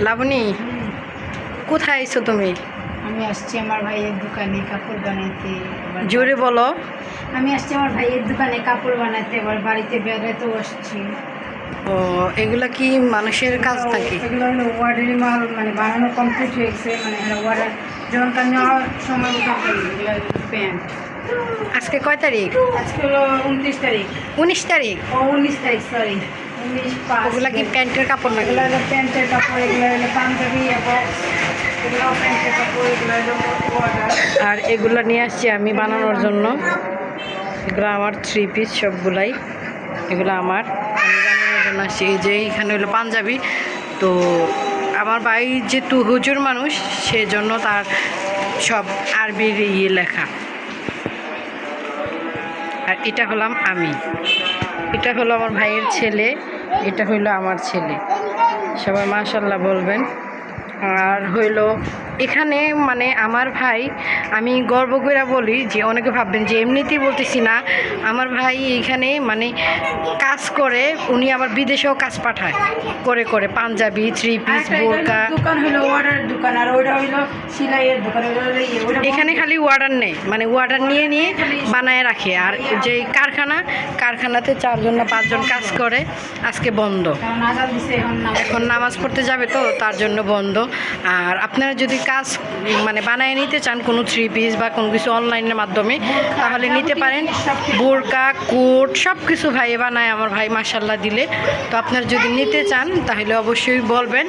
লাবণী, কোথায় আইছো তুমি? আমি আসছি আমার ভাইয়ের দোকানে কাপড় বানাইতে। জোরে বলো। আমি আসছি আমার ভাইয়ের দোকানে কাপড় বানাইতে, এবার বাড়িতে বেড়াতেও আসছি। ও, এগুলা কি মানুষের কাজ নাকি? এগুলো হলো ওয়ার্ডের মাল, মানে বানানো কমপ্লিট হয়ে গেছে, মানে ওয়ার্ডার যখন কাজ নেওয়ার সময় মতো এগুলো প্যান্ট। আজকে কয় তারিখ? আজকে হলো 29 তারিখ। 19 তারিখ। ও 19 তারিখ, সরি 19/5। ওগুলা কি প্যান্টের কাপড় নাকি? এগুলো হলো প্যান্টের কাপড়, এগুলো হলো পাঞ্জাবি এবং এগুলো প্যান্টের কাপড়, এগুলো হলো ওয়ার্ডার। আর এগুলো নিয়ে আসছি আমি বানানোর জন্য। এগুলো আমার 3 পিস সবগুলাই, এগুলো আমি বানানোর জন্য আসছি। এই যে এখানে হলো পাঞ্জাবি। তো আমার ভাই যেহেতু হুজুর মানুষ, সেজন্য তার সব আরবির লেখা। আর এটা হলাম আমি, এটা হলো আমার ভাইয়ের ছেলে, এটা হইলো আমার ছেলে। সবাই মাশাআল্লাহ বলবেন। আর হইলো এখানে মানে আমার ভাই, আমি গর্ব করে বলি যে অনেকে ভাববেন যে এমনিতেই বলতেছি না, আমার ভাই এইখানে মানে কাজ করে, উনি আবার বিদেশেও কাজ পাঠায় করে করে পাঞ্জাবি, 3 পিস, বোরকা। দোকান হলো ওয়ার্ডার দোকান, আর ওইটা হইলো সেলাইয়ের দোকান। এখানে খালি অর্ডার নেই, মানে অর্ডার নিয়ে নিয়ে বানায় রাখে। আর যে কারখানাতে 4 জন না 5 জন কাজ করে, আজকে বন্ধ। এখন নামাজ পড়তে যাবে, তো তার জন্য বন্ধ। আর আপনারা যদি কাজ মানে বানায় নিতে চান কোনো 3 পিস বা কোনো কিছু অনলাইনের মাধ্যমে, তাহলে নিতে পারেন। বোরকা, কোট সব কিছু ভাই বানায় আমার ভাই মাশাআল্লাহ দিলে। তো আপনারা যদি নিতে চান তাহলে অবশ্যই বলবেন,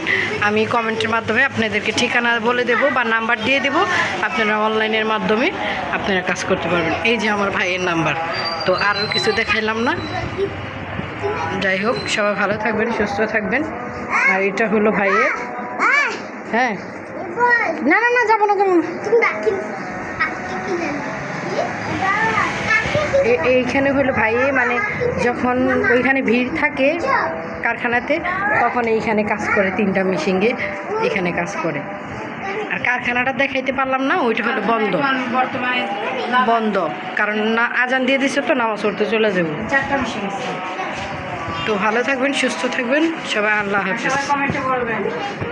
আমি কমেন্টের মাধ্যমে আপনাদেরকে ঠিকানা বলে দেব বা নাম্বার দিয়ে দেব। আপনারা অনলাইনের মাধ্যমে আপনারা কাজ করতে পারবেন। এই যে আমার ভাইয়ের নাম্বার। তো আরও কিছু দেখাইলাম না। যাই হোক, সবাই ভালো থাকবেন, সুস্থ থাকবেন। আর এটা হলো ভাইয়ের। হ্যাঁ, না না না, যাবো না, কেমন এইখানে হলো ভাইয়ে, মানে যখন ওইখানে ভিড় থাকে কারখানাতে, তখন এইখানে কাজ করে, 3টা মেশিনে এখানে কাজ করে। আর কারখানাটা দেখাইতে পারলাম না, ওইটা হলো বন্ধ, বন্ধ, কারণ না আজান দিয়ে দিচ্ছে, তো নামাজ পড়তে চলে যাবো। তো ভালো থাকবেন, সুস্থ থাকবেন সবাই। আল্লাহ হাফেজ।